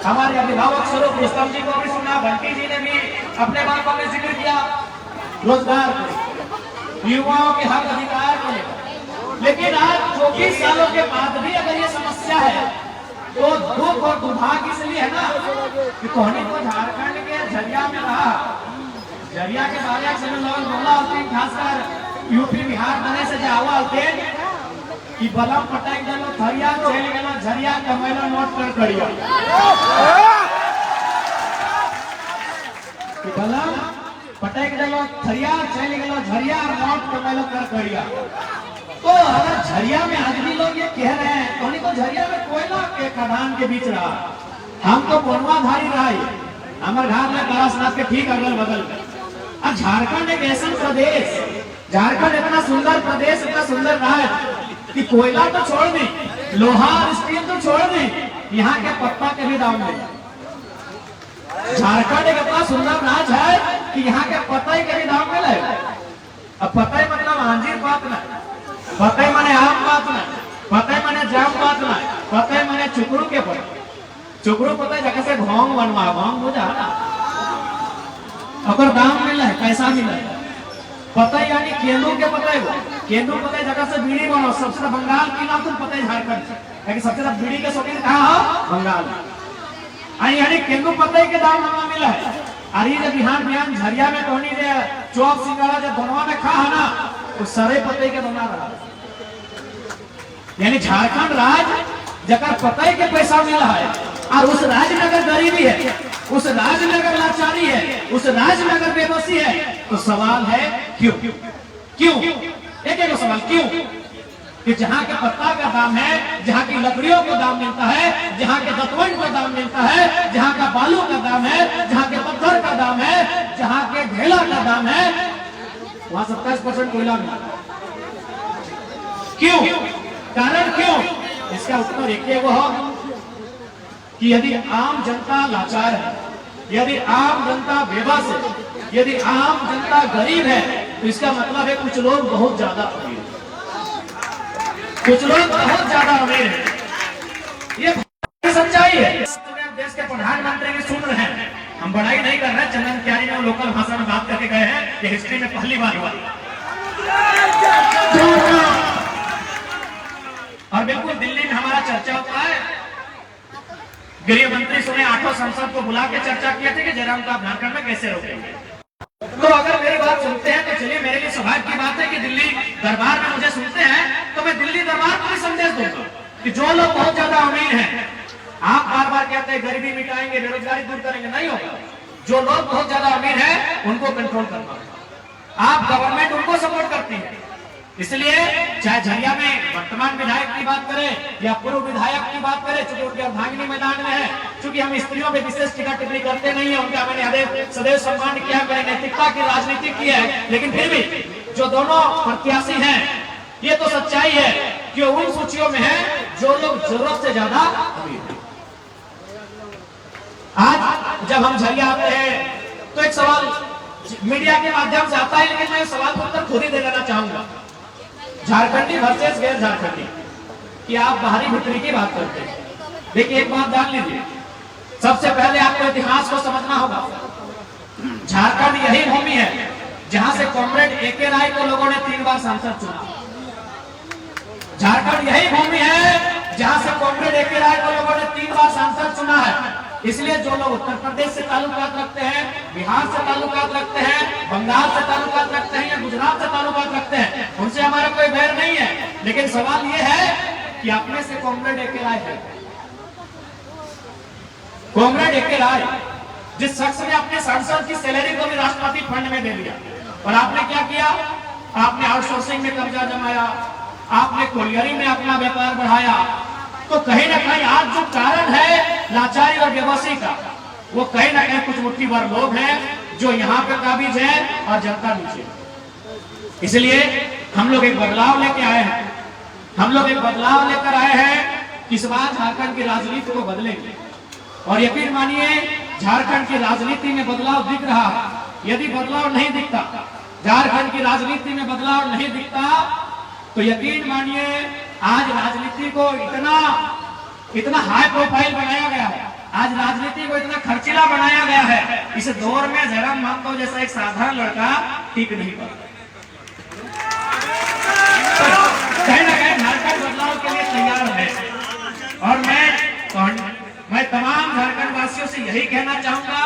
हमारे अभिभावक स्वरूप रुस्तम जी को भी सुना, बंटी जी ने भी अपने बातों में जिक्र किया रोजगार को, युवाओं के हक अधिकार को लेकर। लेकिन आज 24 सालों के बाद भी अगर ये समस्या है तो दुख और दुर्भाग्य इसलिए है ना कि कोहनी को झारखंड के झरिया में रहा, झरिया के बारे में लोग बोला होते हैं, खासकर यूपी बिहार बने से जावा होते कि बलम पटाई दलो थरिया चल गेलो झरिया कमैलो नोट कर करिया कि बलम पटाई दलो थरिया चल गेलो झरिया नोट कमैलो कर करिया। तो अगर झरिया में आज भी लोग ये कह रहे हैं तो नहीं तो झरिया में कोयला के खदान के बीच रहा, हम तो बनवाधारी रहा है, हमारे घर में कैलाशनाथ के ठीक अगल बगल में। अब झारखंड एक ऐसा प्रदेश, झारखंड इतना सुंदर प्रदेश, इतना सुंदर रहा है कि कोयला तो छोड़ दी, लोहा और स्टील तो छोड़ दी, यहाँ के पत्ता के भी दाम नहीं। झारखंड एक इतना सुंदर राज्य है कि यहाँ के पत्ता के भी दाम मिले। अब पता ही मतलब आंजीर बात ना, पता ही माने आम बात ना, पता ही माने जाम बात ना, पता ही माने चुकड़ू के पता, चुकड़ू पता है जगह से घोंग बनवा, घोंग बुझा ना, अगर दाम मिला है, पैसा मिला है। पता है यानी केंदू के पता है, वो केंदू पता है जगह से बीड़ी बनो, सबसे बंगाल की नाम तुम पता है झारखंड से, लेकिन सबसे ज्यादा बीड़ी के शौकीन कहाँ हो? बंगाल। यानी केंदू पता है के दाम हमें मिला है। अरे जब बिहान बिहान झरिया में टोनी जे चौक सिंगाड़ा जब धनवा में खा है ना, उस सरे पते के बना रहा। यानी झारखंड राज्य जगह पता के पैसा मिला है और उस राज्य में अगर गरीबी है, उस राज्य में अगर लाचारी है, उस राज्य में अगर बेबसी है, तो सवाल है क्यों? क्यों? एक सवाल क्यों? कि जहाँ के पत्ता का दाम है, जहाँ की लकड़ियों को दाम मिलता है, जहाँ के दतवंड का दाम मिलता है, जहाँ का बालू का दाम है, जहाँ के पत्थर का दाम है, जहाँ के ढेला का दाम है, वहां 27% कोयला मिलता है। क्यों? कारण क्यों? इसका उत्तर एक ही वो कि यदि आम जनता लाचार है, यदि आम जनता बेबस है, यदि आम जनता गरीब है, तो इसका मतलब है कुछ लोग बहुत ज्यादा अमीर हैं, कुछ लोग बहुत ज्यादा अमीर हैं। ये सच्चाई है। देश के प्रधानमंत्री भी सुन रहे हैं, हम बड़ाई नहीं कर रहे, चंदन क्यारी ने लोकल भाषा में बात करके गए हैं, ये हिस्ट्री में पहली बार हुआ। और बिल्कुल दिल्ली में हमारा चर्चा होता है, गृह मंत्री सुने 8 संसद को बुला के चर्चा किए थे कि जयराम को आप झारखंड में कैसे रोकेंगे। तो अगर मेरी बात सुनते हैं तो चलिए, मेरे लिए सौभाग्य की बात है कि दिल्ली दरबार में मुझे सुनते हैं, तो मैं दिल्ली दरबार को भी संदेश दूंगा कि जो लोग बहुत ज्यादा अमीर हैं, आप बार बार कहते हैं गरीबी मिटाएंगे, बेरोजगारी दूर करेंगे, नहीं होगा। जो लोग बहुत ज्यादा अमीर हैं उनको कंट्रोल करना, आप गवर्नमेंट उनको सपोर्ट करती है। इसलिए चाहे झरिया में वर्तमान विधायक की बात करें या पूर्व विधायक की बात करें, चूंकि उनके अर्धांगिनी मैदान में है, चूंकि हम स्त्रियों में विशेष टीका टिप्पणी करते नहीं है, उनका मैंने सदैव सम्मान किया, मैंने नैतिकता की राजनीति की है, लेकिन फिर भी जो दोनों प्रत्याशी हैं, ये तो सच्चाई है कि उन सूचियों में है जो लोग जरूरत से ज्यादा अमीर हैं। आज जब हम झरिया आते हैं तो एक सवाल मीडिया के माध्यम से आता है, लेकिन मैं सवाल का उत्तर खुद ही दे देना चाहूंगा। झारखंडी वर्सेस गैर झारखंडी कि आप बाहरी भीतरी की बात करते हैं, देखिए एक बात जान लीजिए, सबसे पहले आपको इतिहास को समझना होगा। झारखंड यही भूमि है जहां से कॉमरेड ए.के. राय को लोगों ने 3 बार सांसद चुना। झारखंड यही भूमि है जहां से कॉमरेड ए.के. राय को लोगों ने 3 बार सांसद चुना है। इसलिए जो लोग उत्तर प्रदेश से ताल्लुकात रखते हैं, बिहार से ताल्लुकात रखते हैं, बंगाल से ताल्लुकात रखते हैं या गुजरात से ताल्लुकात रखते हैं, उनसे हमारा कोई बैर नहीं है। लेकिन सवाल ये है कि अपने से कॉमरेड ए.के. राय है, कॉमरेड ए.के. राय जिस शख्स ने अपने सांसद की सैलरी को भी राष्ट्रपति फंड में दे दिया, और आपने क्या किया? आपने आउटसोर्सिंग में कब्जा जमाया, आपने कोलियरी में अपना व्यापार बढ़ाया। तो कहीं ना कहीं आज जो कारण है लाचारी और बेबसी का, वो कहीं ना कहीं कुछ मुट्ठी भर लोग हैं जो यहाँ पे काबिज हैं और जनता नीचे। इसलिए हम लोग एक बदलाव लेके आए हैं, हम लोग एक बदलाव लेकर आए हैं कि इस बार झारखंड की राजनीति को बदलेंगे। और यकीन मानिए झारखंड की राजनीति में बदलाव दिख रहा है। यदि बदलाव नहीं दिखता, झारखंड की राजनीति में बदलाव नहीं दिखता, तो यकीन मानिए आज राजनीति को इतना हाई प्रोफाइल बनाया गया है, आज राजनीति को इतना खर्चीला बनाया गया है, इस दौर में जयराम महतो जैसा एक साधारण लड़का ठीक नहीं पड़ता। कहीं ना कहीं झारखंड बदलाव के लिए तैयार है। और मैं तमाम झारखंड वासियों से यही कहना चाहूंगा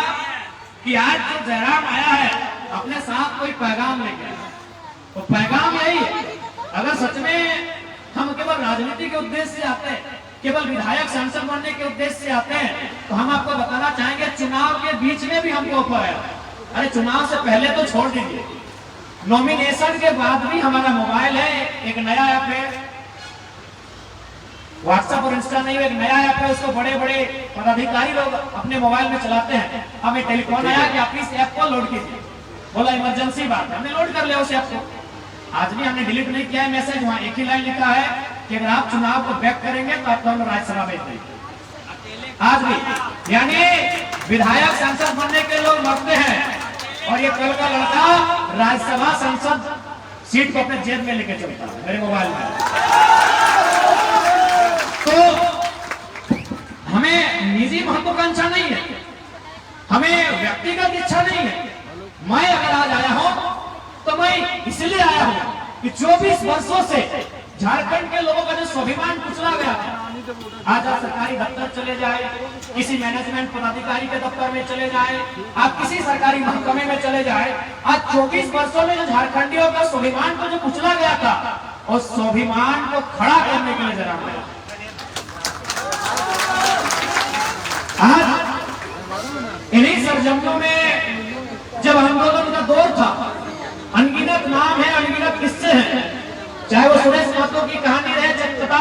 कि आज जो जयराम आया है अपने साथ कोई पैगाम लेके आया। तो पैगाम यही है, अगर सच में हम केवल राजनीति के उद्देश्य से आते हैं, केवल विधायक सांसद बनने के उद्देश्य से आते हैं, तो हम आपको बताना चाहेंगे चुनाव के बीच में भी हमको ऑफर है। अरे चुनाव से पहले तो छोड़ दीजिए, नॉमिनेशन के बाद भी हमारा मोबाइल है, एक नया ऐप है, व्हाट्सएप और इंस्टा नहीं, एक नया ऐप है, उसको बड़े बड़े पदाधिकारी लोग अपने मोबाइल में चलाते हैं। हमें टेलीफोन आया कि आप इस ऐप को लोड कीजिए, बोला इमरजेंसी बात है, हमने लोड कर लिया उस ऐप को। आज भी हमने डिलीट नहीं किया है मैसेज, वहां एक ही लाइन लिखा है कि अगर आप चुनाव को बैक करेंगे तो आपको हम राज्यसभा भेज देंगे। आज भी यानी विधायक सांसद बनने के लोग मरते हैं और ये कल का लड़का राज्यसभा संसद सीट को अपने जेब में लेके चलता है मेरे मोबाइल में। तो हमें निजी महत्वाकांक्षा नहीं है, हमें व्यक्तिगत इच्छा नहीं है। मैं अगर आज आया हूं तो मैं इसलिए आया हूं कि 24 वर्षों से झारखंड के लोगों का जो स्वाभिमान कुचला गया था, आज आप सरकारी दफ्तर चले जाए, किसी मैनेजमेंट पदाधिकारी के दफ्तर में चले जाए, आप किसी सरकारी महकमे में चले जाए, आज 24 वर्षों में जो झारखंडियों का स्वाभिमान को जो कुचला गया था, उस स्वाभिमान को खड़ा करने के लिए जरा आया। आज इन्हीं सरजमियों में जब आंदोलन का दौर था, अनगिनत नाम है, अनगिनत किस्से हैं, चाहे वो सुरेश महतो की कहानी रहे तथा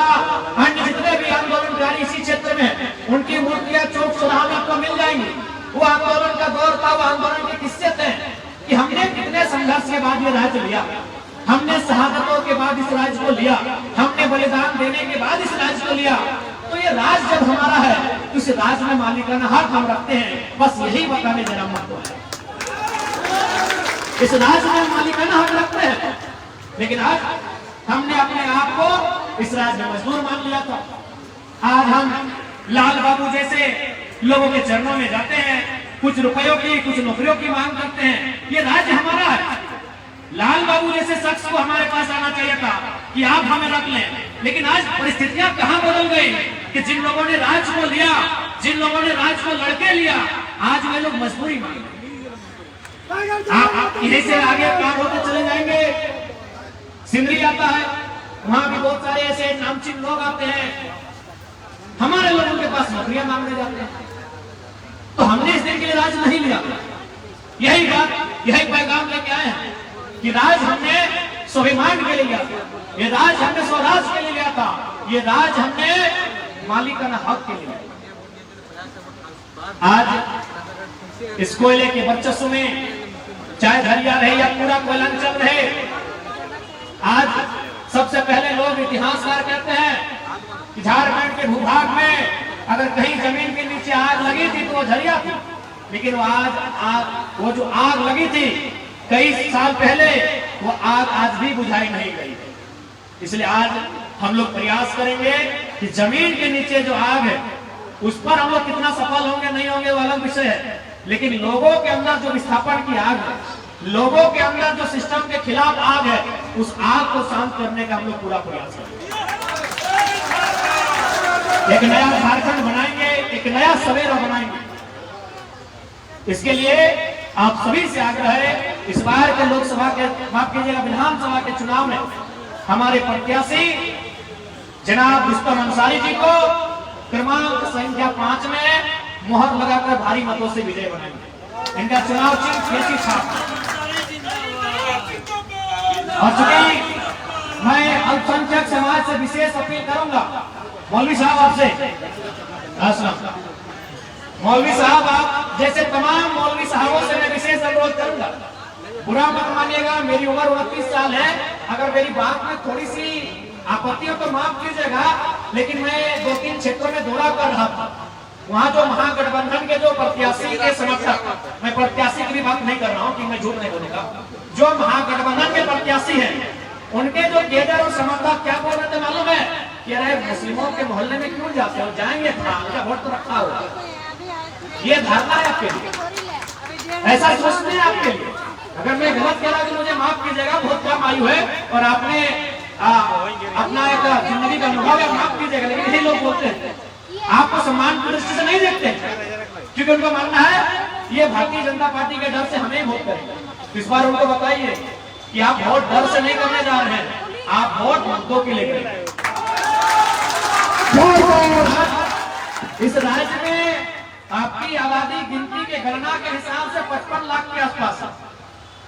अन्य जितने भी आंदोलनकारी इसी क्षेत्र में, उनकी मूर्तियां चौक चौराहे में आपको मिल जाएंगी। वो आंदोलन का दौर था, वो आंदोलन के किस्से थे कि हमने कितने संघर्ष के बाद ये राज्य लिया, हमने शहादतों के बाद इस राज्य को लिया, हमने बलिदान देने के बाद इस राज्य को लिया। तो ये राज्य जब हमारा है तो इस राज्य में मालिकाना हक हम रखते हैं, बस यही बताने जयराम महतो है। इस राज्य में मालिकाना हक रखते हैं, लेकिन आज हमने अपने आप को इस राज्य में मजदूर मान लिया था। आज हम लाल बाबू जैसे लोगों के चरणों में जाते हैं, कुछ रुपयों की कुछ नौकरियों की मांग करते हैं। ये राज्य हमारा है। लाल बाबू जैसे शख्स को हमारे पास आना चाहिए था कि आप हमें रख लें, लेकिन आज परिस्थितियां कहां बदल गई कि जिन लोगों ने राज्य को लिया, जिन लोगों ने राज्य को लड़के लिया, आज वे लोग मजबूरी मांग रहे। आप यहीं से आगे पार होते चले जाएंगे, सिंदरी आता है, वहां भी बहुत सारे ऐसे नामचीन लोग आते हैं, हमारे लोगों के पास नौकरियां मांगने जाते हैं। तो हमने इस दिन के लिए राज नहीं लिया। यही बात, यही पैगाम लेके आए हैं कि राज हमने स्वाभिमान के लिए लिया, ये राज हमने स्वराज के लिए लिया था, ये राज हमने मालिकाना हक के लिए। आज इस कोयले के वर्चस्व में चाहे धरिया रहे या पूरा कोयलांचल रहे, आज सबसे पहले लोग इतिहासकार कहते हैं कि झारखंड के भूभाग में अगर कहीं जमीन के नीचे आग लगी थी तो वो झरिया थी, लेकिन वो जो आग लगी थी कई साल पहले, वो आग आज भी बुझाई नहीं गई। इसलिए आज हम लोग प्रयास करेंगे कि जमीन के नीचे जो आग है उस पर हम लोग कितना सफल होंगे नहीं होंगे वो अलग विषय है, लेकिन लोगों के अंदर जो विस्थापन की आग है, लोगों के अंदर जो सिस्टम के खिलाफ आग है, उस आग को शांत करने का हम लोग पूरा प्रयास करेंगे। एक नया झारखंड बनाएंगे, एक नया सवेरा बनाएंगे। इसके लिए आप सभी से आग्रह है, इस बार के लोकसभा के, माफ कीजिएगा, विधानसभा के चुनाव में हमारे प्रत्याशी जनाब रुस्तम अंसारी जी को क्रमांक संख्या 5 में मोहर लगाकर भारी मतों से विजय बनाएंगे। इनका चुनाव चिन्ह केसी छाप। और चूंकि मैं अल्पसंख्यक समाज से विशेष अपील करूंगा, मौलवी साहब आपसे, मौलवी साहब आप जैसे तमाम मौलवी साहबों से मैं विशेष अनुरोध करूंगा, बुरा मत मानिएगा, मेरी उम्र 29 साल है, अगर मेरी बात में थोड़ी सी आपत्ति हो तो माफ कीजिएगा, लेकिन मैं 2-3 क्षेत्रों में दौरा कर रहा था, वहां जो महागठबंधन के जो प्रत्याशी के समर्थक, मैं प्रत्याशी की भी बात नहीं कर रहा हूं कि मैं झूठ नहीं बोलूंगा, जो महागठबंधन के प्रत्याशी हैं उनके जो केडर और समर्थक क्या बोल रहे थे मालूम है कि अरे मुस्लिमों के मोहल्ले में क्यों जाते हो, जाएंगे, उनका वोट तो रखा होगा। ये धारणा है आपके लिए, ऐसा सोचते हैं आपके लिए। अगर मैं गलत कह रहा हूं तो मुझे माफ कीजिएगा, बहुत कम आयु है और आपने अपना एक जिंदगी का अनुभव है, माफ कीजिएगा। लेकिन यही लोग बोलते हैं, आपको सम्मान की दृष्टि से नहीं देखते, क्योंकि उनको मानना है ये भारतीय जनता पार्टी के डर से हमें वोट करेंगे। इस बार उनको बताइए कि आप वोट डर से नहीं करने जा रहे हैं, आप वोट मुद्दों के लिए करेंगे। इस राज्य में आपकी आबादी गिनती के गणना के हिसाब से 55 लाख के आसपास है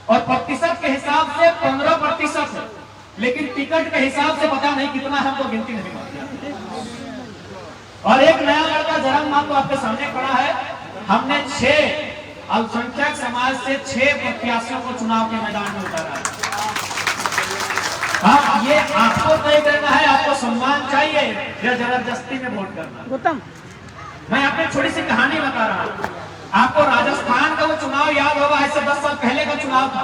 और प्रतिशत के हिसाब से 15% है, लेकिन टिकट के हिसाब से पता नहीं कितना है, हमको गिनती नहीं मालूम। और एक नया लड़का जन्म मान तो आपके सामने खड़ा है। हमने 6 अल्पसंख्यक समाज से 6 प्रत्याशियों को चुनाव के मैदान में उतारा है। हाँ, ये आपको तय करना है, आपको सम्मान चाहिए या जबरदस्ती में वोट करना। गौतम, मैं आपको छोटी सी कहानी बता रहा हूँ। आपको राजस्थान का वो चुनाव याद होगा, ऐसे 10 साल पहले का चुनाव था,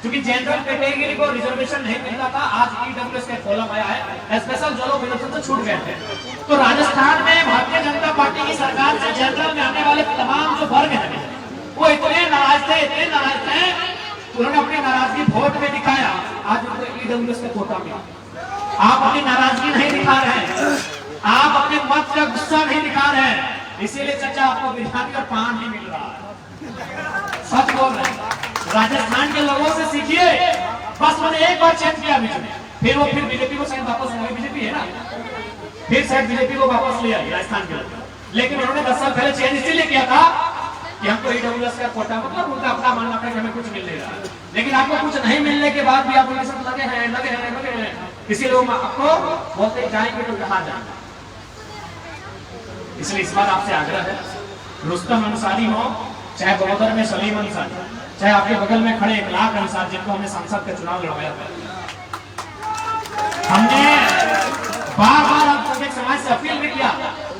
क्योंकि जनरल कैटेगरी को रिजर्वेशन नहीं मिलता था। आज ईडब्ल्यूएस का कॉलम आया है, स्पेशल जो लोग रिजर्वेशन से छूट गए थे। तो राजस्थान में भारतीय जनता पार्टी की सरकार से जनरल में आने वाले तमाम जो वर्ग हैं वो इतने नाराज थे, उन्होंने अपनी नाराजगी वोट में दिखाया। आज उनको ईडब्ल्यूएस के कोटा में आप अपनी नाराजगी नहीं दिखा रहे हैं, आप अपने मत का गुस्सा नहीं दिखा रहे हैं, इसीलिए चाचा आपको बिरयानी और पान नहीं मिल रहा है। सच बोल रहे हैं। राजस्थान के लोगों से सीखिए। बस मैंने एक बार चेंज किया बीच में, फिर बीजेपी को शायद वापस ले, बीजेपी है ना, फिर शायद बीजेपी को वापस ले आई राजस्थान के लोग। लेकिन उन्होंने 10 साल पहले चेंज इसीलिए किया था कि हमको ईडब्ल्यूएस का कोटा, मतलब उनका अपना मानना था कि हमें कुछ मिल रहा है। लेकिन आपको कुछ नहीं मिलने के बाद भी आप उनके साथ लगे हैं। इसी लोग आपको बोलते जाएंगे तो कहाँ जाएंगे। इसलिए इस बार आपसे आग्रह है, रुस्तम अंसारी हो चाहे बड़ौदा में सलीम अंसारी, चाहे आपके बगल में खड़े 1 लाख अंसार जिनको हमने सांसद का चुनाव लड़वाया था, हमने बार-बार आप समाज से अपील भी किया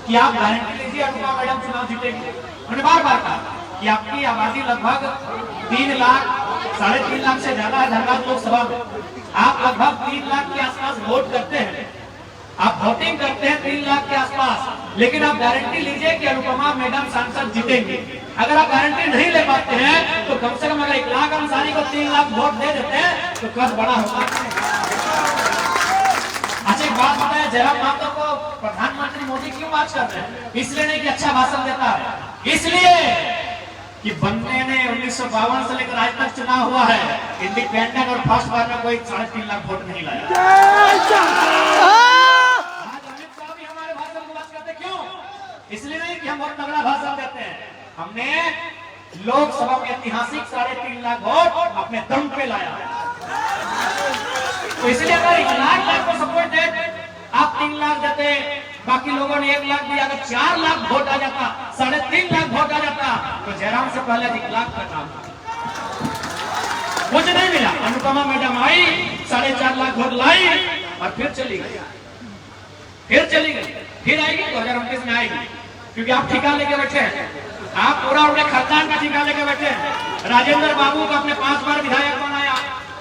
कि आप गारंटी लीजिए अनुपमा मैडम चुनाव जीतेगी। उन्होंने बार-बार कहा कि आपकी आबादी लगभग 3 लाख, 3.5 लाख से ज्यादा है धनबाद लोकसभा में। आप लगभग 3 लाख के आसपास वोट करते हैं, आप वोटिंग करते हैं 3 लाख के आसपास, लेकिन आप गारंटी लीजिए कि अनुपमा मैडम सांसद जीतेंगे। अगर आप गारंटी नहीं ले पाते हैं तो कम से कम अगर 1 लाख अंसारी को 3 लाख वोट दे देते हैं तो कद बड़ा होगा। अच्छा, एक बात बताया, जयराम माथुर को प्रधानमंत्री मोदी क्यों बात कर रहे हैं? इसलिए नहीं कि अच्छा भाषण देता है, इसलिए कि बंदे ने 1952 से लेकर आज तक चुनाव हुआ है, इंडिपेंडेंट और फर्स्ट बार में कोई 3.5 लाख वोट नहीं लाया। इसलिए नहीं कि हम बहुत तगड़ा भाषण देते हैं, हमने लोकसभा में ऐतिहासिक 3.5 लाख वोट अपने दम पे लाया है। तो इसलिए अगर 1 लाख को सपोर्ट दे, आप 3 लाख देते, बाकी लोगों ने 1 लाख दिया, अगर 4 लाख वोट आ जाता, 3.5 लाख वोट आ जाता, तो जयराम से पहले 1 लाख का काम कुछ नहीं मिला। अनुपमा मैडम आई, 4.5 लाख वोट लाई और फिर चली गई, फिर आएगी 2029 में आएगी, क्योंकि आप ठिका लेके बैठे हैं, आप पूरा उनके खानदान का ठिका लेके बैठे हैं। राजेंद्र बाबू को अपने 5 बार विधायक बनाया,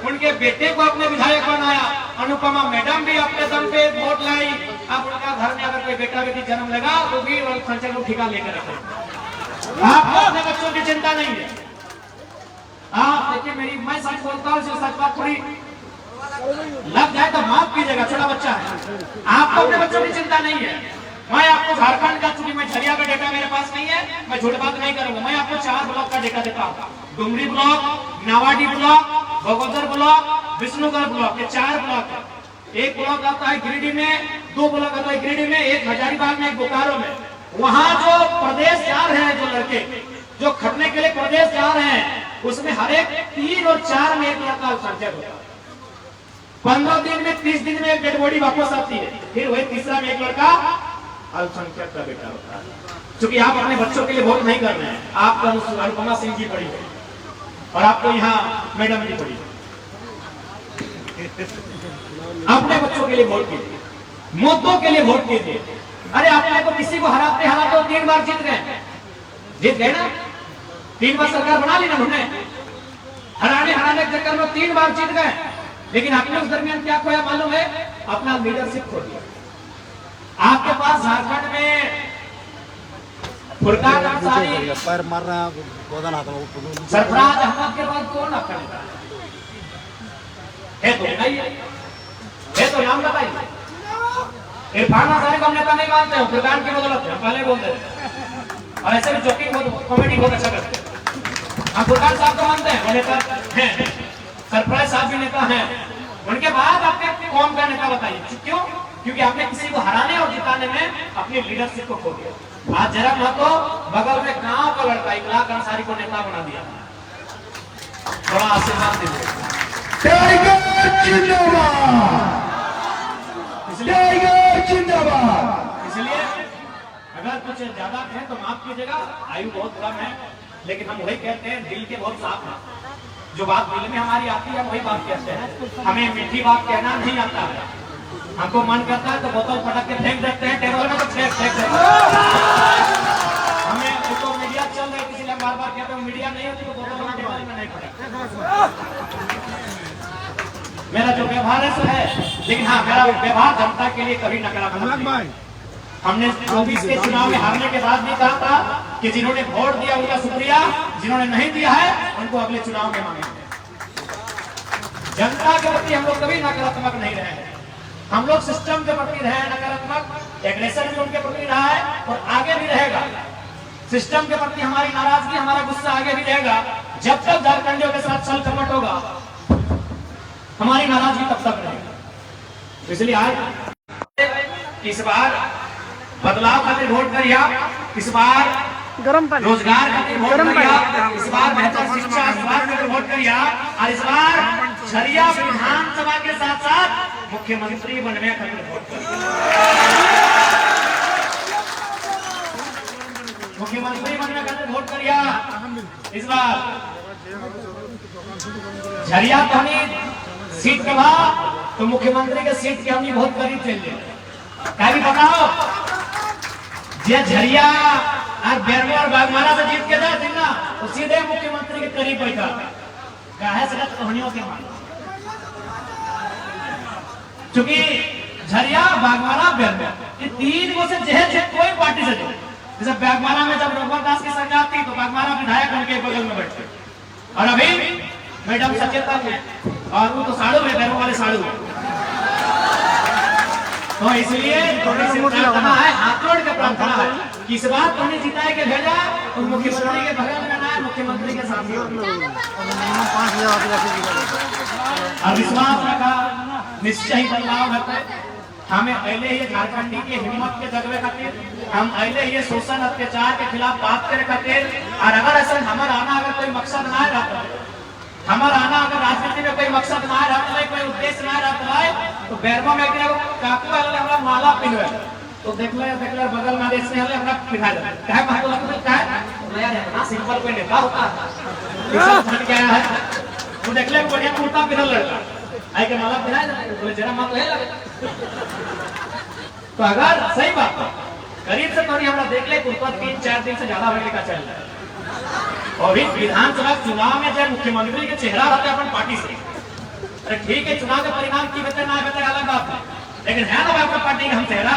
उनके बेटे को अपने विधायक बनाया, अनुपमा मैडम भी अपने दम पे वोट लाई। अब उनका घर में अगर कोई बेटा बेटी जन्म लेगा तो भी खर्चे को ठिका लेकर रखे। आपको अपने बच्चों की चिंता नहीं है। आप देखिए, मैं सच बोलता हूँ, सच बात थोड़ी लग जाए तो माफ कीजिएगा, छोटा बच्चा है, आपको अपने बच्चों की चिंता नहीं है। मैं आपको झारखंड का, चूंकि मैं झरिया का डेटा मेरे पास नहीं है, मैं झूठ बात नहीं करूंगा, मैं आपको 4 ब्लॉक का डेटा देता हूँ। Dumri block, Nawadih block, Bagodar block, Vishnugarh block, ये 4 ब्लॉक है। एक ब्लॉक आता है गिरिडीह में, 2 ब्लॉक आता है गिरिडीह में, एक हजारीबाग में, एक बोकारो में। वहां जो प्रदेश जा रहे हैं, जो लड़के जो खटने के लिए प्रदेश जा रहे हैं, उसमें हर एक 3 और 4 में 1 लड़का अल्पसंख्यक होता है। 15 दिन में, 30 दिन में एक डेड बॉडी वापस आती है, फिर वही तीसरा में 1 लड़का अल्पसंख्यक का बेटा होता है। क्योंकि आप अपने बच्चों के लिए वोट नहीं कर रहे हैं, आपको अनुपमा सिंह जी पड़ी है और आपको यहाँ मैडम जी पड़ी है। अपने बच्चों के लिए वोट कीजिए, मुद्दों के लिए वोट कीजिए। अरे आपने तो किसी को हराते 3 बार जीत गए ना, 3 बार सरकार बना ली ना उन्होंने, हराने के चक्कर में 3 बार जीत गए। लेकिन आपने उस दरमियान क्या खोया मालूम है? अपना लीडरशिप खो दिया। आपके पास झारखंड में फुरकान अंसारी, पैर मार रहे हैं, गोदान हाथ में सरफराज अहमद के बाद कौन आपका नेता है? तो नहीं है तो नाम बताइए। इरफान अंसारी को हम नेता नहीं मानते हो, फुरकान की बदौलत है, पहले बोल दे। और ऐसे भी जोकिंग बहुत, कॉमेडी बहुत अच्छा करते हैं। हम फुरकान साहब को मानते हैं, वो नेता हैं। सरफराज साहब भी नेता हैं। उनके बाद आपने कौन का नेता बताइए? क्यों? क्योंकि आपने किसी को हराने और जिताने में अपनी लीडरशिप को खो दिया। आज जरा महतो बगल में गांव का लड़का इकलाक अंसारी को नेता बना दिया। थोड़ा आशीर्वाद दीजिए। इसलिए अगर कुछ ज्यादा है तो माफ कीजिएगा, आयु बहुत कम है, लेकिन हम वही कहते हैं, दिल के बहुत साफ है। जो बात दिल में हमारी आती है वही बात कहते हैं। हमें मीठी बात कहना नहीं आता है। हमको मन करता है तो बोतल पटक के फेंक देते हैं, टेबल में तो फेंक देते हैं। हमें तो मीडिया चल रही है, इसलिए बार बार कहते हैं मीडिया नहीं होती तो बोतल टेबल में नहीं पड़े। मेरा जो व्यवहार है सो है, लेकिन हाँ, मेरा व्यवहार जनता के लिए कभी नकारात्मक। हमने 24 के चुनाव में हारने के बाद भी कहा था कि जिन्होंने वोट दिया उनका शुक्रिया, जिन्होंने नहीं दिया है उनको अगले चुनाव में मांगेंगे। जनता के प्रति हम लोग कभी नकारात्मक नहीं रहे हैं। हम लोग सिस्टम के प्रति रहे नकारात्मक, एग्रेशन भी उनके प्रति रहा है और आगे भी रहेगा। सिस्टम के प्रति हमारी नाराजगी, हमारा गुस्सा आगे भी रहेगा। जब तक झारखंडियों के साथ छल कपट होगा, हमारी नाराजगी तब तक रहेगी। इसलिए आज इस बार बदलाव खातिर वोट करिए, इस बार रोजगार खातिर वोट करिए, इस बार बेहतर शिक्षा स्वास्थ्य खातिर वोट करिए, और इस बार झरिया विधानसभा के साथ साथ मुख्यमंत्री बनने खातिर वोट करिए। मुख्यमंत्री बनने खातिर वोट करिए। इस बार झरिया तो सीट के बाद तो मुख्यमंत्री के सीट के हमने बहुत करीब चल गए। क्या भी बताओ, जे झरिया और बेरमो और बागमारा से जीत के जाते ना, तो सीधे मुख्यमंत्री के करीब बैठा काहे से कहानियों के मान। क्योंकि झरिया, बागमारा, बेरमो ये तीन को से जहे कोई पार्टी से जो, जैसे बागमारा में जब रघुवर दास की सरकार थी तो बागमारा विधायक उनके बगल में बैठते, और अभी मैडम सचेता है और वो तो साड़ू है, बेरमो वाले साड़ू है। तो इसलिए प्रार्थना है, हाथ जोड़ के प्रार्थना है कि इस बार तुमने जिताए के भेजा तो मुख्यमंत्री के बगल में ना, मुख्यमंत्री के साथ और विश्वास रखा निश्चय ही बदलाव होता है। हमें पहले ही झारखंडी की हिम्मत के जगह खातिर, हम पहले ये शोषण अत्याचार के खिलाफ बात करे खातिर, और अगर ऐसा हमारा आना अगर कोई मकसद ना रहता, हमारा आना अगर राजनीति में कोई मकसद ना रहता है, कोई उद्देश्य ना रहता है, तो बेरमो में काकू वाले हमरा माला पिनवे तो देख ले बगल में देश में हले हमरा पिना दे काहे महतो लगता है, काहे यार इतना सिंपल कोई नेता होता है छन क्या है। तो देख ले बढ़िया कुर्ता पिनल लड़का आई के माला पिना दे, बोले जरा मत है लगे। तो अगर सही बात है, करीब से करीब हमरा देख ले कुर्ता 3-4 दिन से ज्यादा होने का चल रहा है। और इस विधानसभा चुनाव में जब मुख्यमंत्री के चेहरा रहता है अपन पार्टी से, अरे ठीक है, चुनाव के परिणाम की बेहतर ना बेहतर अलग बात है, लेकिन है ना आपका पार्टी का हम चेहरा।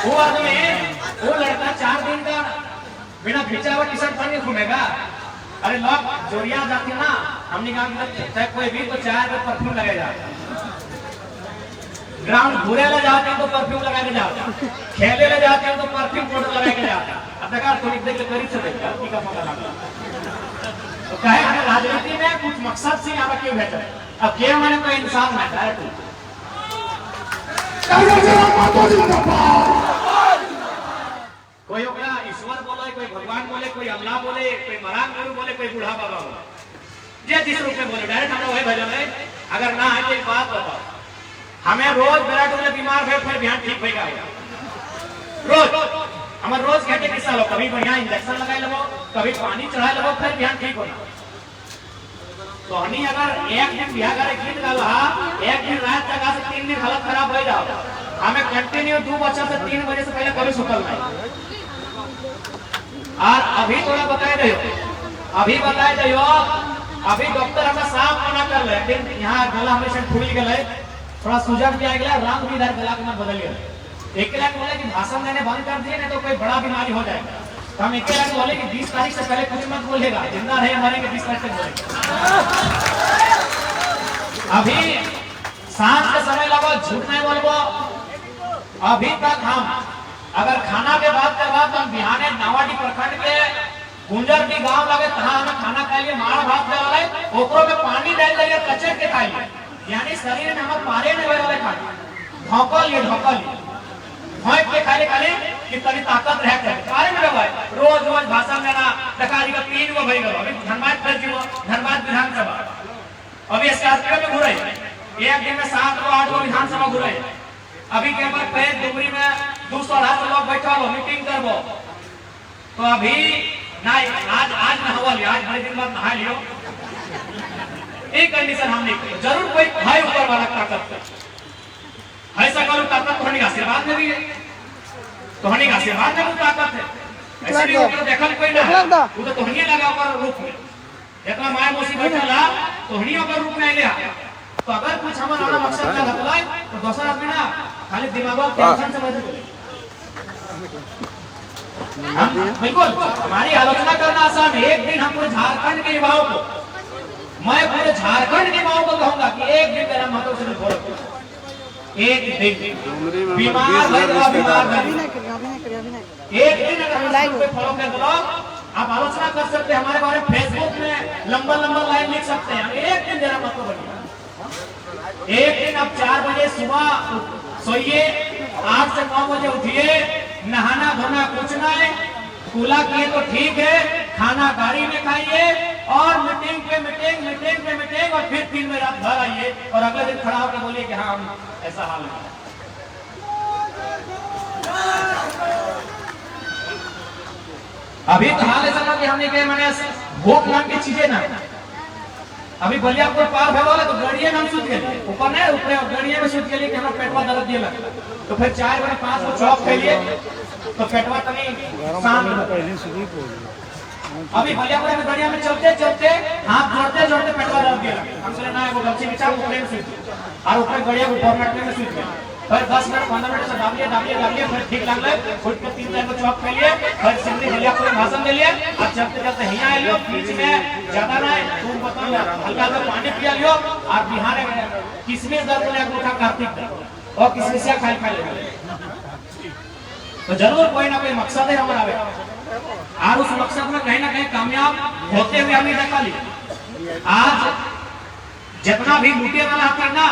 वो आदमी, वो लड़का 4 दिन का बिना खींचा हुआ टी शर्ट पहन के घूमेगा। अरे लोग जोरिया जाते ना, हमने कहा चाहे कोई भी तो चाय पे परफ्यूम लगेगा, ग्राउंड घूरे ले जाते हैं तो परफ्यूम लगा के जाते हैं, खेले ले जाते हैं तो परफ्यूम पाउडर लगा के जाते हैं। अब देखा थोड़ी देर करीब से देखा का पता लगा। तो कहे हमें राजनीति में कुछ मकसद से यहाँ क्यों बैठे, अब क्यों मैंने कोई इंसान बैठा है। कोई ओकरा ईश्वर बोले, कोई भगवान बोले, कोई अल्लाह बोले, कोई मरान गुरु बोले, कोई बूढ़ा बाबा बोले, जे जिस रूप में बोले, डायरेक्ट हमरा वही भजन है। अगर ना है तो एक बात बताओ, हमें रोज विराट कोहली बीमार हुए फिर ध्यान ठीक होगा, रोज हमारे रोज कहते किस्सा लो, कभी बढ़िया इंजेक्शन लगाए लो, कभी पानी चढ़ाए लो, फिर ध्यान ठीक होना। तो हनी अगर एक दिन बिहार गीत गाला, एक दिन रात जगह से 3 दिन हालत खराब हो जाओ, हमें कंटिन्यू 2 बच्चा से 3 बजे से पहले कभी सुतल नहीं। और अभी थोड़ा बताए दो, अभी डॉक्टर हमें साफ मना कर ले, यहाँ गला हमेशा फूल गए, थोड़ा सूजन भी आ गया, रंग भी इधर गला के बदल गया। एक लाख बोले कि भाषण देने बंद कर दिए नहीं तो कोई बड़ा बीमारी हो जाएगा। तो हम एक लाख बोले कि 20 तारीख से पहले कुछ मत बोलेगा, जिंदा रहे हमारे के 20 तारीख से बोलेगा। अभी सांझ के समय लगो, झूठ नहीं बोलबो। अभी तक हम अगर खाना के बात करवा तो हम बिहाने नावाडी प्रखंड के गुंजर की गांव लगे तहां हमें खाना खाए लिए मार भात डाले, ओकरो में पानी डाल दिए, कचर के खाए लिए, यानी शरीर में हम मारे नहीं होए वाले खाना धोकल भोंक के खाले खाले कि तनी ताकत रह के मारे में रहे। रोज रोज भाषण देना सरकारी का 3 गो भई गलो। अभी धनबाद कर जीवो, धनबाद विधानसभा अभी स्कॉर्पियो में घुरे, एक दिन में 7 गो 8 गो विधानसभा घुरे। अभी के बाद पे डुमरी में 200 लोग बैठल हो मीटिंग करबो, तो अभी नहीं आज नहावा लियो, आज बड़े दिन बाद नहा लियो। एक कंडीशन हम नहीं करें, जरूर कोई भाई ऊपर वाला ताकत है, सकल ताकत तोहनी का आशीर्वाद में भी है, तोहनी का आशीर्वाद में वो ताकत है। ऐसे भी ऊपर देखल कोई ना, वो तो तोहनी लगा ऊपर रूप में, इतना माया मोसी बैठला तोहनी ऊपर रूप में ले। तो अगर कुछ हमारा मकसद का हतलाए तो दूसरा आदमी ना खाली दिमाग टेंशन से बच गए। बिल्कुल हमारी आलोचना करना आसान है। एक दिन हम पूरे झारखंड के युवाओं को, मैं पूरे झारखंड के युवाओं को कहूंगा कि एक दिन मेरा महत्व से फॉलो करो, एक दिन बीमार एक दिन अगर फॉलो कर दो, आप आलोचना कर सकते हैं हमारे बारे में, फेसबुक में लंबा लाइन लिख सकते हैं, एक दिन मेरा महत्व बनिए। एक दिन आप 4 बजे सुबह सोइए, 8 से 9 बजे उठिए, नहाना धोना कुछ नहीं, कूला किए तो ठीक है, खाना गाड़ी में खाइए और मीटिंग पे मीटिंग और फिर 3 बजे रात घर आइए और अगले दिन खड़ा होकर बोलिए कि हाँ हम ऐसा हाल है। अभी तो हाल ऐसा ना कि हमने कहे मैंने भूख नाम की चीजें ना, अभी बलियापुर पार भे वाला तो गड़िए में हम सूत गए, ऊपर नहीं ऊपर गड़िए में सूत गए कि हमरा पेटवा दर्द दिए लगा। तो फिर 4 बजे 5 को चौक खेलिए तो पेटवा तनी शांत पहले सुनी पड़ी। अभी बलियापुर में गड़िया में चलते हाथ जोड़ते पेटवा दर्द दिए लगा। हम सोचे ना वो गलती विचार ऊपर में सूत और ऊपर गड़िया को फॉर्मेट में सूत गए। फिर 10 मिनट 15 मिनट से दाबिए फिर ठीक लगले, उठ के 3 टाइम को चौक खेलिए, फिर सिंधी बलियापुर में भाषण दिलिए और चलते हिया आइलो, बीच में ज्यादा ना तुम बताओ हल्का सा पानी पिया लियो और बिहार किसमिस दर्द ले अंगूठा कार्तिक और किसमिसिया खा ले। तो जरूर कोई ना कोई मकसद है हमारा और उस मकसद में कहीं ना कहीं कामयाब होते हुए हमें देखा ली। आज जितना भी लूटे वाला करना